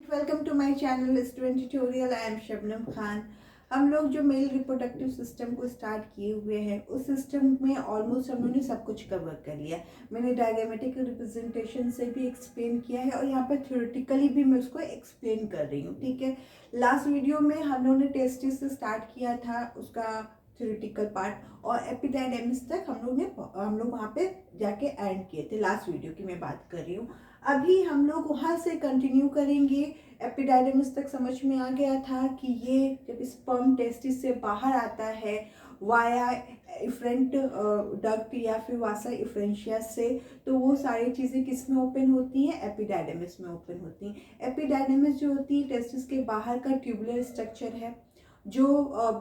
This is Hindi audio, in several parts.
Welcome to my channel student tutorial. I am Shabnam Khan. हम लोग जो मेल रिप्रोडक्टिव सिस्टम को स्टार्ट किए हुए हैं उस सिस्टम में ऑलमोस्ट हम लोगों ने सब कुछ कवर कर लिया। मैंने डायग्रामेटिक रिप्रेजेंटेशन से भी एक्सप्लेन किया है और यहाँ पर थ्योरेटिकली भी मैं उसको एक्सप्लेन कर रही हूँ। ठीक है, लास्ट वीडियो में हम लोगों ने टेस्टिस से स्टार्ट किया था उसका थ्योरेटिकल पार्ट और एपिडायडेमिस तक हम लोग वहाँ पे जाके एंड किए थे। लास्ट वीडियो की मैं बात कर रही हूँ। अभी हम लोग वहाँ से कंटिन्यू करेंगे। एपिडायडेमिस तक समझ में आ गया था कि ये जब स्पर्म टेस्टिस से बाहर आता है वाया इफरेंट डक्ट या फिर वासा इफ्रेंशिया से, तो वो सारी चीज़ें किस में ओपन होती हैं? एपिडायडेमिस में ओपन होती हैं। एपिडायडेमिस जो होती है टेस्टिस के बाहर का ट्यूबुलर स्ट्रक्चर है जो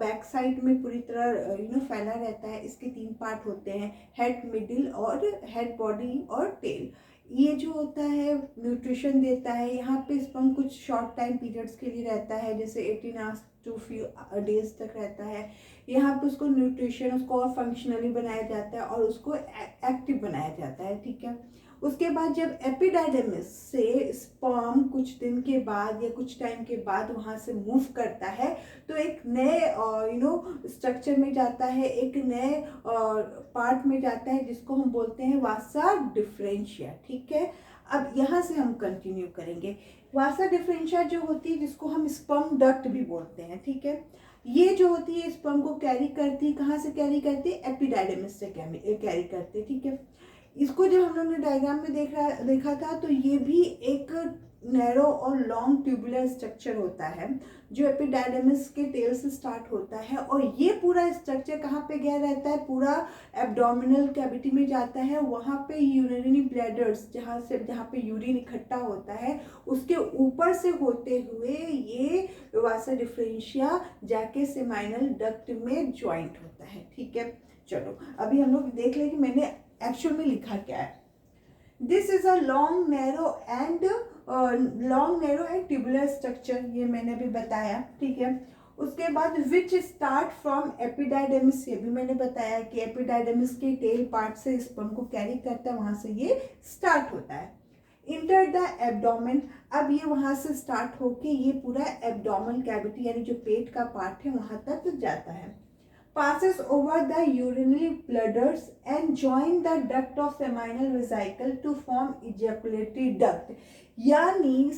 बैक साइड में पूरी तरह फैला रहता है। इसके 3 पार्ट होते हैं, हेड, मिडिल और हेड, बॉडी और टेल। ये जो होता है न्यूट्रिशन देता है। यहाँ पे स्पर्म कुछ शॉर्ट टाइम पीरियड्स के लिए रहता है, जैसे 18 आवर्स टू फ्यू डेज तक रहता है। यहाँ पे उसको न्यूट्रिशन, उसको और फंक्शनली बनाया जाता है और उसको एक्टिव बनाया जाता है। ठीक है, उसके बाद जब एपिडायडेमिस से स्पर्म कुछ दिन के बाद या कुछ टाइम के बाद वहाँ से मूव करता है तो एक नए स्ट्रक्चर में जाता है, एक नए पार्ट में जाता है जिसको हम बोलते हैं वासा डिफरेंशिया। ठीक है, अब यहाँ से हम कंटिन्यू करेंगे। वासा डिफरेंशिया जो होती है जिसको हम स्पर्म डक्ट भी बोलते हैं। ठीक है, ये जो होती है स्पर्म को कैरी करती है, कहाँ से कैरी करती है? एपिडायडेमिस से कैरी करती है। ठीक है, इसको जब हम लोग ने डायग्राम में देखा था तो ये भी एक नैरो और लॉन्ग ट्यूबुलर स्ट्रक्चर होता है जो एपिडायडेमिस के टेल से स्टार्ट होता है और ये पूरा स्ट्रक्चर कहाँ पे गया रहता है? पूरा एब्डोमिनल कैविटी में जाता है। वहाँ पे यूरिनरी ब्लैडर्स जहाँ पे यूरिन इकट्ठा होता है उसके ऊपर से होते हुए ये वासा डिफरेंशिया जाके सेमाइनल डक्ट में ज्वाइंट होता है। ठीक है, चलो अभी हम लोग देख लें कि मैंने एक्चुअल में लिखा क्या है। This is a long narrow and tubular structure, ये मैंने भी बताया। ठीक है, उसके बाद विच स्टार्ट फ्रॉम एपिडायडेमिस, ये भी मैंने बताया कि एपिडायडेमिस के टेल पार्ट से स्पर्म को कैरी करता है, वहां से ये स्टार्ट होता है। इंटर द एब्डोमेन, अब ये वहां से स्टार्ट होके ये पूरा एब्डोमल कैविटी यानी जो पेट का पार्ट है वहां तक जाता है। passes over the urinary bladders and join the duct of seminal vesicle to form ejaculatory duct। यानी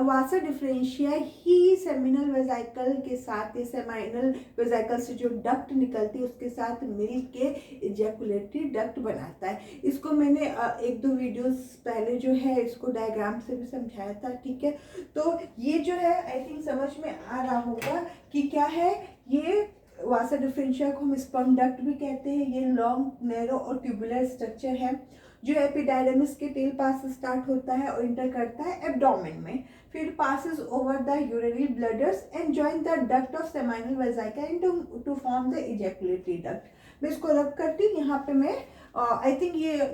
वासा डिफरेंशिया ही सेमिनल वेजाइकल के साथ, ये सेमिनल वेजाइकल से जो डक्ट निकलती है उसके साथ मिल के इजैकुलेटरी डक्ट बनाता है। इसको मैंने 1-2 वीडियोस पहले जो है इसको डायग्राम से भी समझाया था। ठीक है, तो ये जो है आई थिंक समझ में आ रहा होगा कि क्या है। ये वासा डिफरेंशिया को हम स्पर्म डक्ट भी कहते हैं। ये लॉन्ग, नैरो और ट्यूबुलर स्ट्रक्चर है जो एपिडायडेमिस के टेल पास से स्टार्ट होता है और इंटर करता है एब्डोमेन में, फिर passes over the urinary bladders and join the duct of seminal vesicle to form the ejaculatory duct। मैं इसको रब करती हूँ यहाँ पे। मैं आई थिंक ये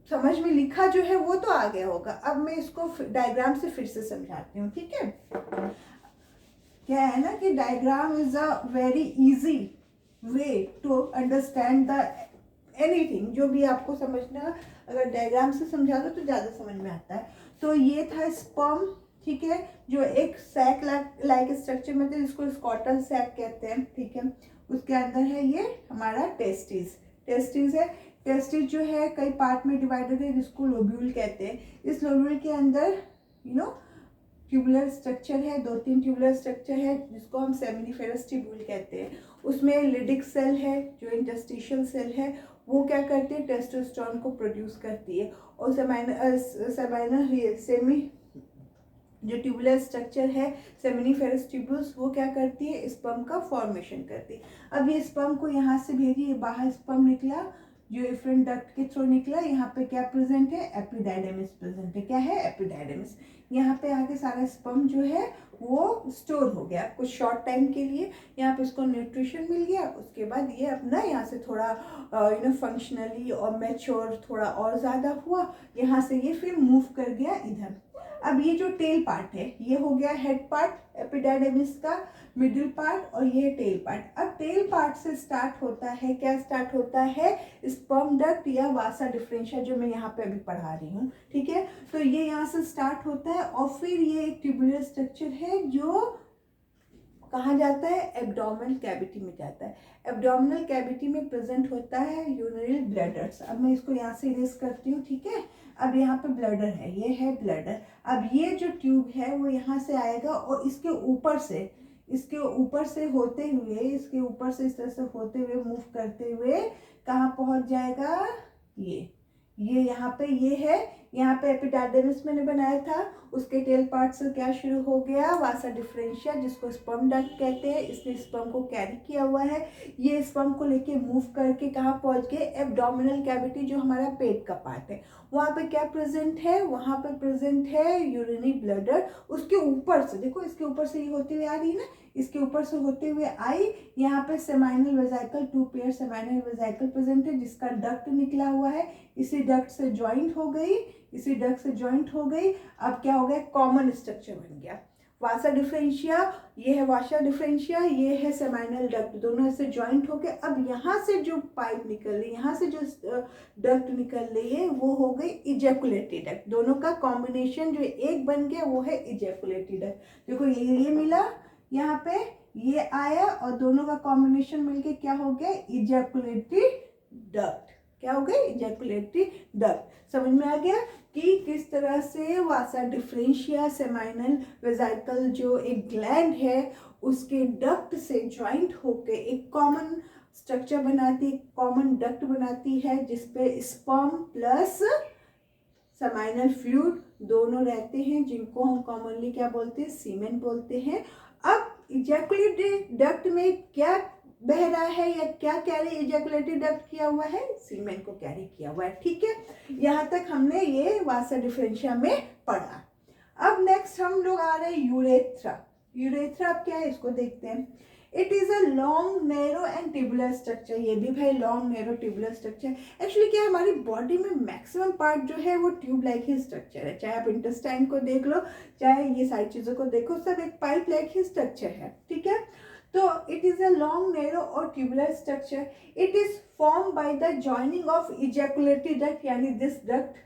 समझ में लिखा जो है वो तो आ गया होगा। अब मैं इसको डायग्राम से फिर से समझाती हूँ। ठीक है, क्या है ना कि diagram is a very easy way to understand the anything. जो भी आपको समझना, अगर डायग्राम से समझा दो तो ज़्यादा समझ में आता है। तो ये था स्पर्म। ठीक है, जो एक सैक लाइक स्ट्रक्चर में थे जिसको स्कॉटल सैक कहते हैं। ठीक है, उसके अंदर है ये हमारा टेस्टिस है। टेस्टिस जो है कई पार्ट में डिवाइडेड है जिसको लोब्यूल कहते हैं। इस लोब्यूल के अंदर ट्यूबुलर स्ट्रक्चर है, 2-3 ट्यूबुलर स्ट्रक्चर है जिसको हम सेमिनिफेरस ट्यूब्यूल कहते हैं। उसमें लिडिक सेल है जो इंटरस्टिशियल सेल है, वो क्या करती है? टेस्टोस्टेरोन को प्रोड्यूस करती है। और सेमी जो ट्यूबुलर स्ट्रक्चर है सेमिनिफेरस ट्यूब्यूल्स, वो क्या करती है? स्पर्म का फॉर्मेशन करती है। अब ये स्पर्म को यहाँ से भेजिए, बाहर स्पर्म निकला जो इफरेंट डक्ट के थ्रू निकला। यहाँ पे क्या प्रेजेंट है? एपिडायडेमिस प्रेजेंट है। क्या है? एपिडायडेमिस। यहाँ पे आके सारा स्पर्म जो है वो स्टोर हो गया कुछ शॉर्ट टाइम के लिए। यहाँ पे इसको न्यूट्रिशन मिल गया, उसके बाद ये अपना यहाँ से थोड़ा फंक्शनली और मैच्योर थोड़ा और ज़्यादा हुआ, यहाँ से ये फिर मूव कर गया इधर। अब ये जो टेल पार्ट है ये हो गया हेड पार्ट एपिडाइडमिस का, मिडिल पार्ट, और ये टेल पार्ट। अब टेल पार्ट से स्टार्ट होता है, क्या स्टार्ट होता है, स्पर्म डक्ट या वासा डिफरेंशिया, जो मैं यहाँ पे अभी पढ़ा रही हूँ, ठीक है। तो ये यहाँ से स्टार्ट होता है और फिर ये एक ट्यूबुलर स्ट्रक्चर है जो कहाँ जाता है, एब्डोमिनल कैविटी में जाता है। एब्डोमिनल कैविटी में प्रेजेंट होता है यूरिनरी ब्लैडर्स। अब मैं इसको यहाँ से इरेज करती हूँ, ठीक है। अब यहाँ पे ब्लैडर है, ये है ब्लैडर। अब ये जो ट्यूब है वो यहाँ से आएगा और इसके ऊपर से होते हुए, इसके ऊपर से इस तरह से होते हुए मूव करते हुए कहाँ पहुँच जाएगा, ये यहाँ पे, ये है यहाँ पे एपिडाइडमिस मैंने बनाया था, उसके टेल पार्ट से क्या शुरू हो गया, वासा डिफरेंशिया, जिसको स्पर्म डक्ट कहते हैं। इसने स्पर्म को कैरी किया हुआ है, ये स्पर्म को लेके मूव करके कहाँ पहुँच गए, एब्डोमिनल कैविटी, जो हमारा पेट का पार्ट है, वहाँ पे क्या प्रेजेंट है, वहाँ पे प्रेजेंट है यूरिनरी ब्लैडर। उसके ऊपर से देखो, इसके ऊपर से ये होते हुए आ रही है ना, इसके ऊपर से होते हुए आई, यहाँ पे सेमाइनल वेजाइकल, 2 पेयर सेमाइनल वेजाइकल प्रेजेंट है, जिसका डक्ट निकला हुआ है, इसी डक्ट से ज्वाइंट हो गई, अब क्या हो गया, कॉमन स्ट्रक्चर बन गया, वासा डिफरेंशिया, ये है वासा डिफरेंशिया, ये है सेमाइनल डक्ट, दोनों ऐसे ज्वाइंट हो गए। अब यहाँ से जो पाइप निकल रही है, यहाँ से जो डक्ट निकल रही है, वो हो गई इजैकुलेटरी डक्ट। दोनों का कॉम्बिनेशन जो एक बन गया वो है इजैकुलेटरी डक्ट। देखो ये मिला, यहाँ पे ये आया और दोनों का कॉम्बिनेशन मिलके क्या हो गया, इजैकुलेटरी डक्ट। क्या हो गया, इजैकुलेटरी डक्ट। समझ में आ गया कि किस तरह से वासा डिफरेंशिया सेमाइनल वेजाइकल जो एक ग्लैंड है उसके डक्ट से ज्वाइंट होकर एक कॉमन स्ट्रक्चर बनाती है, कॉमन डक्ट बनाती है, जिसपे स्पर्म प्लस सेमाइनल फ्लूइड दोनों रहते हैं, जिनको हम कॉमनली क्या बोलते हैं, सीमेन बोलते हैं। अब इजैकुलेटरी डक्ट में क्या बह रहा है या क्या कैरी इजैकुलेटरी डक्ट किया हुआ है, सीमेन को कैरी किया हुआ है, ठीक है। यहाँ तक हमने ये वासा डिफरेंशिया में पढ़ा। अब नेक्स्ट हम लोग आ रहे हैं यूरेथ्रा। यूरेथ्रा अब क्या है, इसको देखते हैं। It is a long narrow and tubular structure. ये भी भाई long narrow tubular structure. Actually क्या है, हमारी बॉडी में मैक्सिमम पार्ट जो है वो ट्यूब लाइक ही स्ट्रक्चर है। चाहे आप इंटेस्टाइन को देख लो, चाहे ये सारी चीज़ों को देखो, सब एक पाइप लाइक ही स्ट्रक्चर है, ठीक है। तो it is a long, narrow or tubular structure. It is formed by the joining of ejaculatory duct, यानी this duct,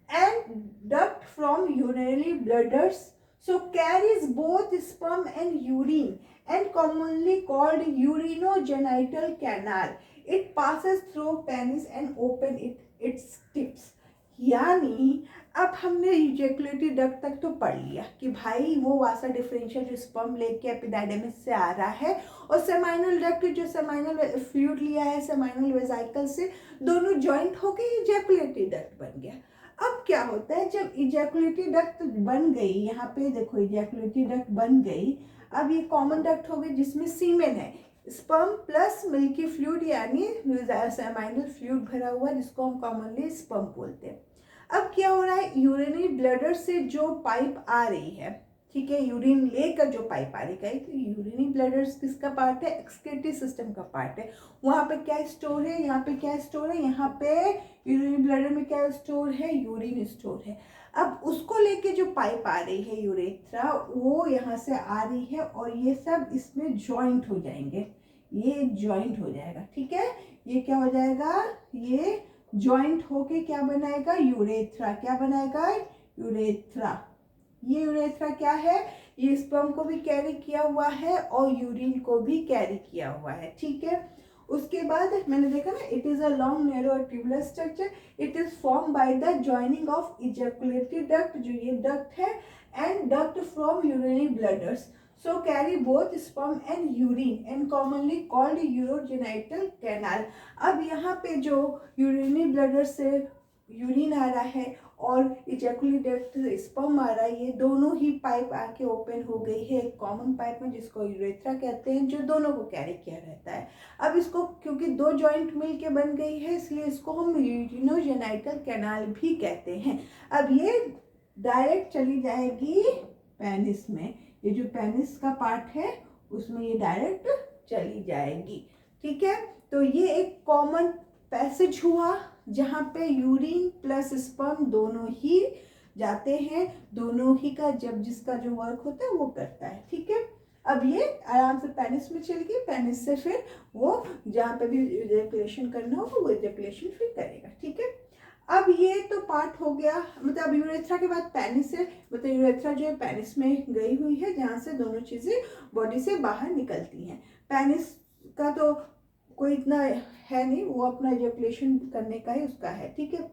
and duct from urinary bladders. So carries both sperm and urine, and commonly called urinogenital canal. It passes through penis and open its tips. यानी अब हमने इजैकुलेटरी डक्ट तक तो पढ़ लिया कि भाई वो वासा डिफरेंशियल जो स्पर्म लेके एपिडाइडमिस से आ रहा है, और सेमाइनल डक्ट जो सेमाइनल फ्लूइड लिया है सेमाइनल वेजाइकल से, दोनों ज्वाइंट होके इजैकुलेटरी डक्ट बन गया। अब क्या होता है, जब इजैकुलेटरी डक्ट बन गई, यहाँ पे देखो इजैकुलेटरी डक्ट बन गई, अब ये कॉमन डक्ट हो गई जिसमें सीमेन है, स्पर्म प्लस मिल्की फ्लूइड यानी सेमाइनल फ्लूइड भरा हुआ, जिसको हम कॉमनली स्पर्म बोलते हैं। अब क्या हो रहा है, यूरिनरी ब्लैडर से जो पाइप आ रही है, ठीक है, यूरिन लेकर जो पाइप आ रही है, यूरिनरी ब्लैडर किसका पार्ट है, एक्सक्रीटरी सिस्टम का पार्ट है। वहाँ पे क्या स्टोर है, यहाँ पे क्या स्टोर है, यहाँ पे यूरिनरी ब्लैडर में क्या स्टोर है, यूरिन स्टोर है। अब उसको लेके जो पाइप आ रही है यूरेथ्रा, वो यहाँ से आ रही है और ये सब इसमें ज्वाइंट हो जाएंगे, ये ज्वाइंट हो जाएगा, ठीक है। ये क्या हो जाएगा, ये ज्वाइंट होके क्या बनाएगा, यूरेथ्रा। क्या बनाएगा, यूरेथ्रा। ये यूरेथ्रा क्या है, ये स्पर्म को भी कैरी किया हुआ है और यूरिन को भी कैरी किया हुआ है, ठीक है। उसके बाद मैंने देखा ना, it is a long narrow और tubular structure. It is form by the joining of ejaculatory duct, जो ये डक्ट है, and duct from urinary bladders, so carry both sperm and urine and commonly called urogenital canal. अब यहाँ पे जो यूरिनरी ब्लैडर से यूरिन आ रहा है और इजैकुलेट स्पर्म आ रहा है, ये दोनों ही पाइप आके ओपन हो गई है एक कॉमन पाइप में, जिसको यूरेथ्रा कहते हैं, जो दोनों को कैरी किया रहता है। अब इसको क्योंकि दो जॉइंट मिल के बन गई है, इसलिए इसको हम यूरिनोजेनाइटल कैनाल भी कहते हैं। अब ये डायरेक्ट चली जाएगी पेनिस में, ये जो पेनिस का पार्ट है उसमें ये डायरेक्ट चली जाएगी, ठीक है। तो ये एक कॉमन पैसेज हुआ जहाँ पे यूरिन प्लस स्पर्म दोनों ही जाते हैं, दोनों ही का जब जिसका जो वर्क होता है वो करता है, ठीक है। अब ये आराम से पेनिस में चल गई, पेनिस से फिर वो जहाँ पे भी इजैकुलेशन करना होगा वो इजैकुलेशन फिर करेगा, ठीक है। अब ये तो पार्ट हो गया, मतलब यूरेथ्रा के बाद पेनिस है, मतलब यूरेथ्रा जो है पेनिस में गई हुई है जहाँ से दोनों चीज़ें बॉडी से बाहर निकलती हैं। पेनिस का तो कोई इतना है नहीं, वो अपना इजैकुलेशन करने का ही उसका है, ठीक है।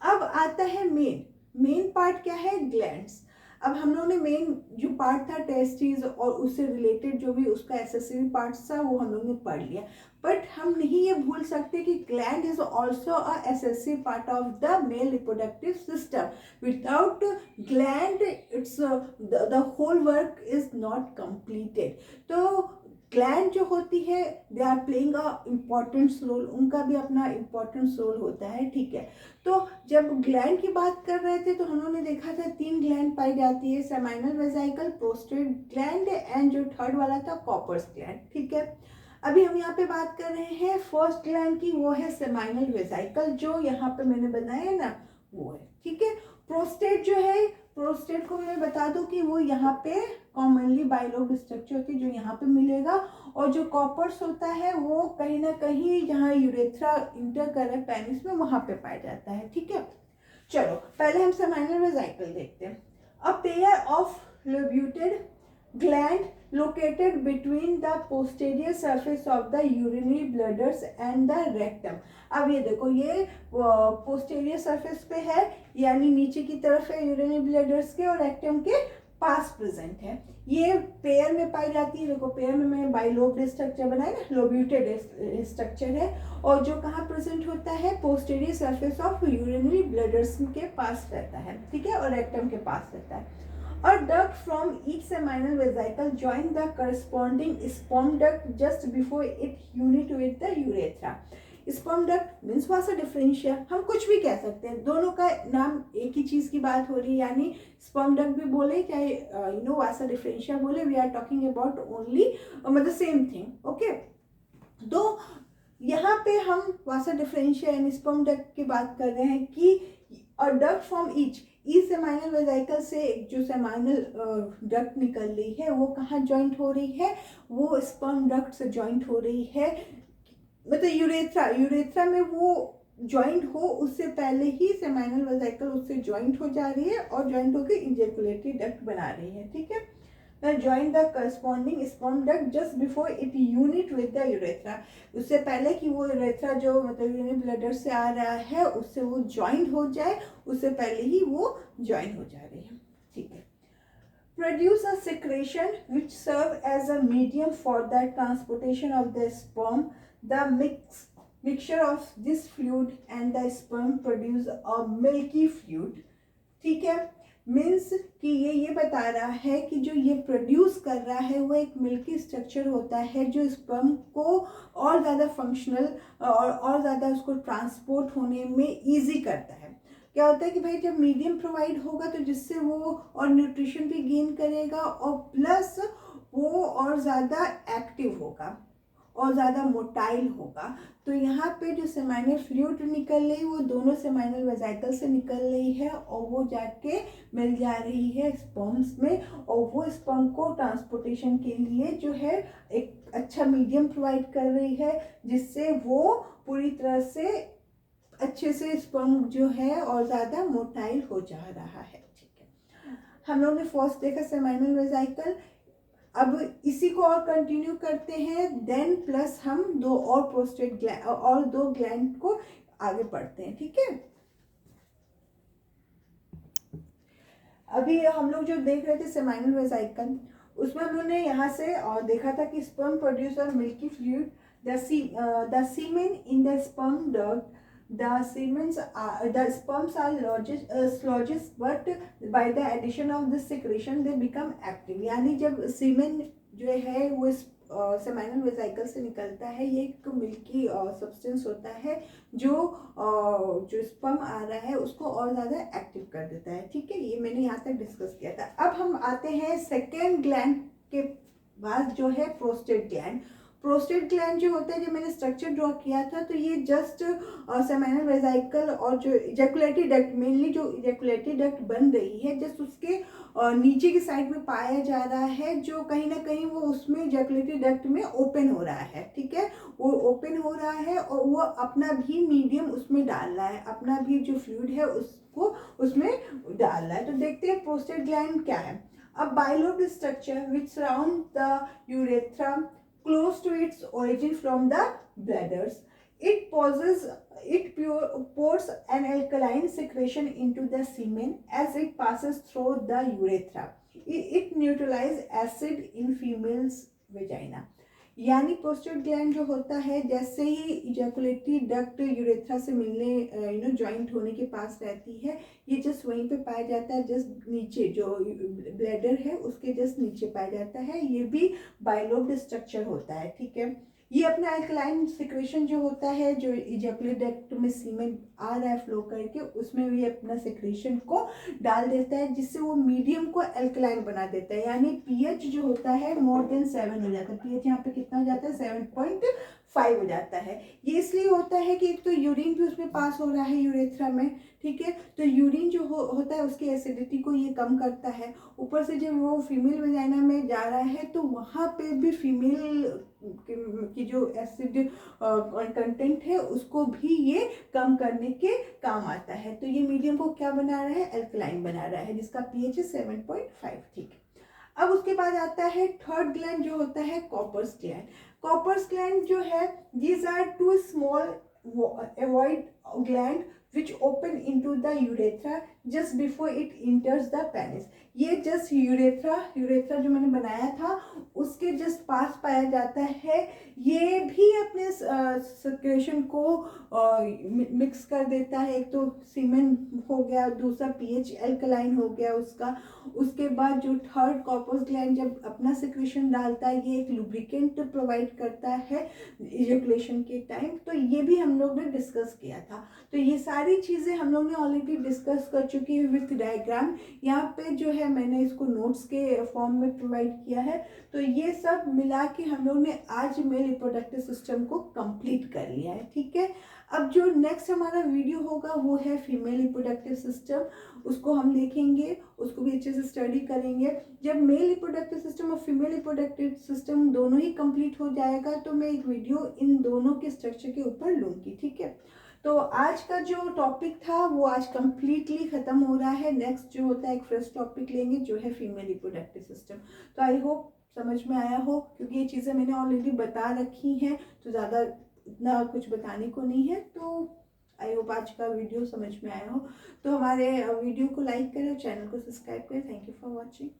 अब आता है मेन पार्ट क्या है, ग्लैंड्स। अब हम लोगों ने मेन जो पार्ट था टेस्टिस और उससे रिलेटेड जो भी उसका एसेसरी पार्ट्स था वो हम लोगों ने पढ़ लिया, बट हम नहीं ये भूल सकते कि gland is also a accessory part of the male reproductive system. Without gland it's the whole work is not completed. तो ग्लैंड जो होती है they are playing a important role, उनका भी अपना इम्पॉर्टेंट रोल होता है, ठीक है। तो जब ग्लैंड की बात कर रहे थे तो हम लोगों ने देखा था 3 ग्लैंड पाई जाती है, seminal vesicle, prostate gland and जो थर्ड वाला था कॉपर्स ग्लैंड, ठीक है। अभी हम यहाँ पे बात कर रहे हैं फर्स्ट ग्लैंड की, वो है सेमाइनल वेसिकल, जो यहाँ पे मैंने बनाया है ना वो है, ठीक है। प्रोस्टेट जो है, प्रोस्टेट को मैं बता दूं कि वो यहाँ पे कॉमनली बाइलोब स्ट्रक्चर होती है जो यहाँ पे मिलेगा, और जो कॉपर्स होता है वो कहीं ना कहीं जहाँ यूरेथ्रा इंटर कर रहे पेनिस में वहाँ पे पाया जाता है, ठीक है। चलो पहले हम सेमाइनल वेसिकल देखते हैं। A pair of lobulated gland located between the posterior surface of the urinary bladders and the rectum। अब ये देखो ये पोस्टेरियर सरफेस पे है, यानी नीचे की तरफ है यूरिनरी ब्लैडर्स के, और रेक्टम के पास प्रेजेंट है। ये पेयर में पाई जाती है, देखो पेयर में मैंने बाइलोब्ड स्ट्रक्चर बनाया ना, लोब्यूटेड स्ट्रक्चर है, और जो कहाँ प्रेजेंट होता है, posterior surface of urinary bladders के पास रहता है, ठीक है, और रेक्टम के पास रहता है। A duct from each seminal vesicle join the corresponding sperm duct just before it unite with the urethra। sperm duct means vasa differentia, हम कुछ भी कह सकते हैं, दोनों का नाम एक ही चीज की बात हो रही है, यानी sperm duct भी बोले चाहे vasa differentia बोले, we are talking about only मतलब सेम थिंग, ओके। तो यहाँ पे हम वासा डिफरेंशिया यानी स्पर्म डक्ट की बात कर रहे हैं कि duct from each seminal vesicle से जो सेमाइनल डक्ट निकल रही है वो कहाँ जॉइंट हो रही है, वो स्पर्म डक्ट से जॉइंट हो रही है, मतलब यूरेथ्रा में वो जॉइंट हो उससे पहले ही सेमाइनल वेसिकल उससे जॉइंट हो जा रही है और जॉइंट होकर इजैकुलेटरी डक्ट बना रही है, ठीक है। join the corresponding sperm duct just before it unite with the urethra। उससे पहले कि वो यूरेथ्रा जो मतलब यूरिनरी ब्लैडर से आ रहा है उससे वो ज्वाइन हो जाए, उससे पहले ही वो ज्वाइन हो जा रही है, ठीक है। Produce a secretion which serve as a medium for the transportation of the sperm। The mixture of this fluid and the sperm produce a milky fluid, ठीक है। मीन्स कि ये बता रहा है कि जो ये प्रोड्यूस कर रहा है वो एक मिल्की स्ट्रक्चर होता है जो स्पर्म को और ज़्यादा फंक्शनल और ज़्यादा उसको ट्रांसपोर्ट होने में इजी करता है। क्या होता है कि भाई जब मीडियम प्रोवाइड होगा तो जिससे वो और न्यूट्रिशन भी गेन करेगा और प्लस वो और ज़्यादा एक्टिव होगा और ज़्यादा मोटाइल होगा। तो यहाँ पे जो सेमाइनल फ्लूइड निकल रही वो दोनों सेमाइनल वेसिकल से निकल रही है और वो जाके मिल जा रही है स्पर्म्स में, और वो स्पर्म को ट्रांसपोर्टेशन के लिए जो है एक अच्छा मीडियम प्रोवाइड कर रही है जिससे वो पूरी तरह से अच्छे से स्पर्म जो है और ज़्यादा मोटाइल हो जा रहा है, ठीक है। हम लोग ने फर्स्ट देखा सेमाइनल वेसिकल, अब इसी को और कंटिन्यू करते हैं, देन प्लस हम दो और प्रोस्टेट ग्लैंड और दो ग्लैंड को आगे पढ़ते हैं, ठीक है। अभी हम लोग जो देख रहे थे सेमाइनल वेसिकल उसमें हम लोग ने यहाँ से और देखा था कि sperm producer milky fluid, the semen in the sperm duct, the sperms are sluggish but by the addition of this secretion they become active। यानी जब सीमेन जो है वो सेमाइनल वेसिकल से निकलता है, ये एक मिल्की सब्सटेंस होता है जो स्पर्म आ रहा है उसको और ज़्यादा एक्टिव कर देता है, ठीक है। ये मैंने यहाँ तक डिस्कस किया था। अब हम आते हैं सेकेंड ग्लैंड के बाद जो है प्रोस्टेट ग्लैंड। प्रोस्टेट ग्लैंड जो होता है, जब मैंने स्ट्रक्चर ड्रॉ किया था तो ये जस्ट सेमिनल वेसिकल और जो इजैकुलेटरी डक्ट, मेनली जो इजैकुलेटरी डक्ट बन रही है जस्ट उसके नीचे की साइड में पाया जा रहा है, जो कहीं ना कहीं वो उसमें इजैकुलेटरी डक्ट में ओपन हो रहा है, ठीक है, वो ओपन हो रहा है और वो अपना भी मीडियम उसमें डाल रहा है, अपना भी जो फ्लूइड है उसको उसमें डाल रहा है। तो देखते हैं प्रोस्टेट ग्लैंड क्या है। A bilobed structure which surrounds the urethra close to its origin from the bladders. It pours an alkaline secretion into the semen as it passes through the urethra. It neutralizes acid in female's vagina. यानी प्रोस्टेट ग्लैंड जो होता है, जैसे ही इजैकुलेटरी डक्ट यूरेथ्रा से मिलने ज्वाइंट होने के पास रहती है, ये जस्ट वहीं पे पाया जाता है, जस्ट नीचे जो ब्लैडर है उसके जस्ट नीचे पाया जाता है। ये भी बाइलोब्ड स्ट्रक्चर होता है, ठीक है। ये अपना अल्कलाइन सिक्रेशन जो होता है, जो इजैकुलेटरी डक्ट में सीमेन आ रहा है फ्लो करके, उसमें भी अपना सिक्रेशन को डाल देता है, जिससे वो मीडियम को अल्कलाइन बना देता है। यानी पीएच जो होता है मोर देन 7 हो जाता है। पीएच यहाँ पे कितना हो जाता है, 7.5 हो जाता है। ये इसलिए होता है कि एक तो यूरिन भी उसमें पास हो रहा है यूरेथ्रा में, ठीक है, तो यूरिन जो होता है उसकी एसिडिटी को ये कम करता है। ऊपर से जब वो फीमेल वेजाइना में जा रहा है तो वहाँ पे भी फीमेल की जो एसिड कंटेंट है उसको भी ये कम करने के काम आता है। तो ये मीडियम को क्या बना रहा है, अल्कलाइन बना रहा है, जिसका पीएच है 7.5, ठीक है। अब उसके बाद आता है थर्ड ग्लैंड जो होता है कॉपर्स ग्लैंड। कॉपर्स ग्लैंड जो है, these are two small ovoid gland which open into the urethra just before it enters the penis. ये जस्ट यूरेथ्रा जो मैंने बनाया था उसके जस्ट पास पाया जाता है। ये भी अपने सिक्रेशन को मिक्स कर देता है। एक तो सीमेन हो गया, दूसरा पीएच अल्कलाइन हो गया उसका। उसके बाद जो थर्ड कॉर्पस ग्लैंड जब अपना सिक्रेशन डालता है, ये एक लुब्रिकेंट प्रोवाइड करता है इजैकुलेशन के टाइम। तो ये भी हम लोग ने डिस्कस किया था। तो ये सारी चीज़ें हम लोग ने ऑलरेडी डिस्कस कर चुकी है विथ डायग्राम। यहाँ पे जो है मैंने इसको नोट्स के फॉर्म में प्रोवाइड किया है। तो ये सब मिला के हम लोग ने आज मेल रिप्रोडक्टिव सिस्टम को कंप्लीट कर लिया है, ठीक है। अब जो नेक्स्ट हमारा वीडियो होगा वो है फीमेल रिप्रोडक्टिव सिस्टम। उसको हम देखेंगे, उसको भी अच्छे से स्टडी करेंगे। जब मेल रिप्रोडक्टिव सिस्टम और फीमेल रिप्रोडक्टिव सिस्टम दोनों ही कंप्लीट हो जाएगा तो मैं एक वीडियो इन दोनों के स्ट्रक्चर के ऊपर लूँगी, ठीक है। तो आज का जो टॉपिक था वो आज कंप्लीटली ख़त्म हो रहा है। नेक्स्ट जो होता है एक फ्रेश टॉपिक लेंगे जो है फीमेल रिप्रोडक्टिव सिस्टम। तो आई होप समझ में आया हो, क्योंकि ये चीज़ें मैंने ऑलरेडी बता रखी हैं तो ज़्यादा इतना कुछ बताने को नहीं है। तो आई होप आज का वीडियो समझ में आया हो। तो हमारे वीडियो को लाइक करें, चैनल को सब्सक्राइब करें। Thank you for watching.